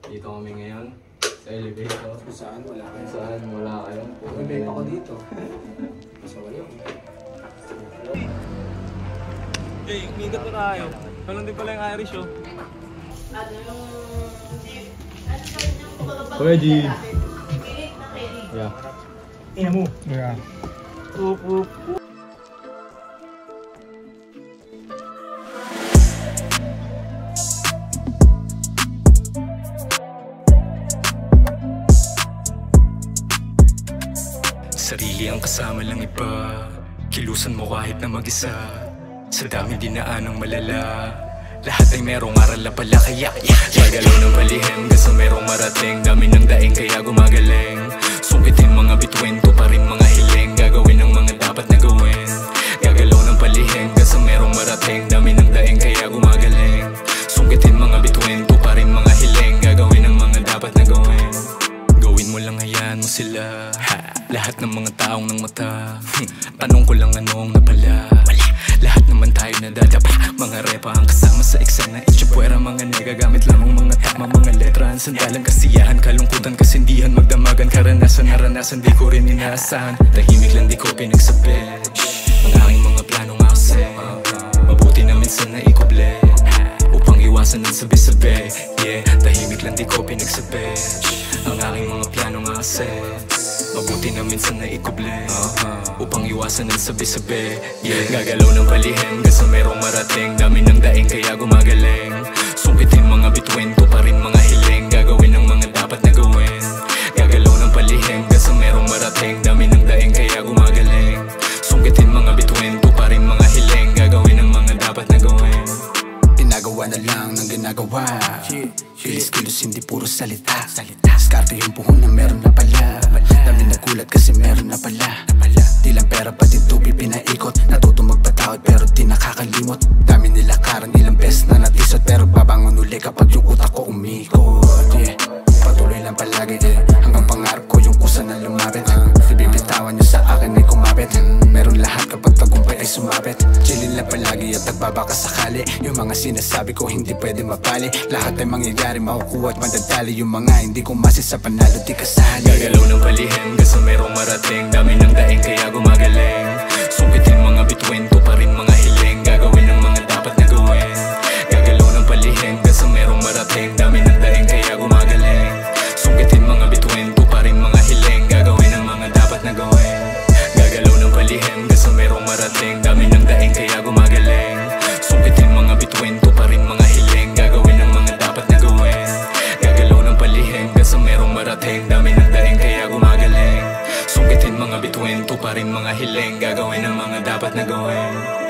Dito kami ngayon sa elevator. Saan wala kayo? Saan wala kayo? May ako dito. Sa wala. Hey, umigat na tayo. Ganun din pala yung Irish, oh. Kuya G. Yeah. Ina mo. Yeah. Sarili ang kasama lang iba. Kilusan mo kahit na mag-isa. Sa dami dinaan ng malala. Lahat ay merong aral na pala kaya gagalaw ng palihim kasi merong marating. Dami ng daing kaya gumagaling. Sungkitin mga bituin ko pa rin mga hiling. Gagawin ang mga dapat na gawin. Gagalaw ng palihim kasi merong marating. Dami ng daing kaya gumagaling. Sungkitin mga bituin ko pa rin mga hiling. Gagawin ang mga dapat na gawin. Gawin mo lang, hayaan mo sila. Lahat ng mga taong ng mata. Tanong ko lang anong napala. Lahat naman tayo nadadapa. Mga repa ang kasama sa eksena. Itchapuera mga nagagamit lamang mga tama. Mga letra ang sandalan, kasiyahan, kalungkutan, kasindihan, magdamagan, karanasan, naranasan, di ko rin inaasahan. Tahimik lang di ko pinagsabi. Ang aking mga plano nga kasi mabuti na minsan na ikuble. Upang iwasan ng sabi-sabi. Yeah, tahimik lang di ko pinagsabi. Ang aking mga plano nga kasi mabuti na minsan na ikuble. Upang iwasan ng sabi-sabi. Yeah, gagalaw ng palihim kasi merong marating. Dami ng daing kaya gumagaling. Sungkitin mga bituin ko pa rin mga hiling. Gagawin ang mga dapat na gawin. Gagalaw ng palihim kasi merong marating. Dami ng daing kaya gumagaling. Sungkitin mga bituin ko pa rin mga hiling. Gagawin ang mga dapat na gawin. Ginagawa na lang ng ginagawa. Kilos-kilos hindi puro salita. Skarte yung puhon na meron na pala. Dami nagulat kasi meron na pala. Di lang pera pati tubig pinaikot. Natuto magpatawad pero di nakakalimot. Dami nilakaran ilang beses na natisot. Pero babangon uli kapag yung utak ko umikot. Yeah, patuloy lang palagi hanggang pangarap ko yung kusa na lumapit. Ibibitawan nyo sa akin ay kumapit. Meron lahat kapag tagumpay ay sumapit. Chillin lang palagi at nagbabaka sakali. Yung mga sinasabi ko hindi pwede mapali. Lahat ay mangyayari makukuha at madadali. Yung mga hindi kumasi sa panalo di kasali. Gagalaw ng palihim kasi merong marating. Dami ng daing kaya gumagaling. Sungkitin mga bituin ko pa rin mga hiling. Gagawin ang mga dapat na gawin. Gagalaw ng palihim kasi merong marating. Dami ng daing kaya gumagaling. Sungkitin mga bituin ko pa rin mga hiling. Gagawin ang mga dapat na gawin. Gagalaw ng palihim kasi merong marating. Dami ng daing kaya gumagaling. Sungkitin mga bituin ko pa rin mga hiling. Gagawin ang mga dapat na gawin. Gagalaw ng palihim kasi merong marating. Dami ng daing kaya gumagaling. Sungkitin mga bituin ko pa rin mga hiling. Gagawin ang mga dapat na gawin.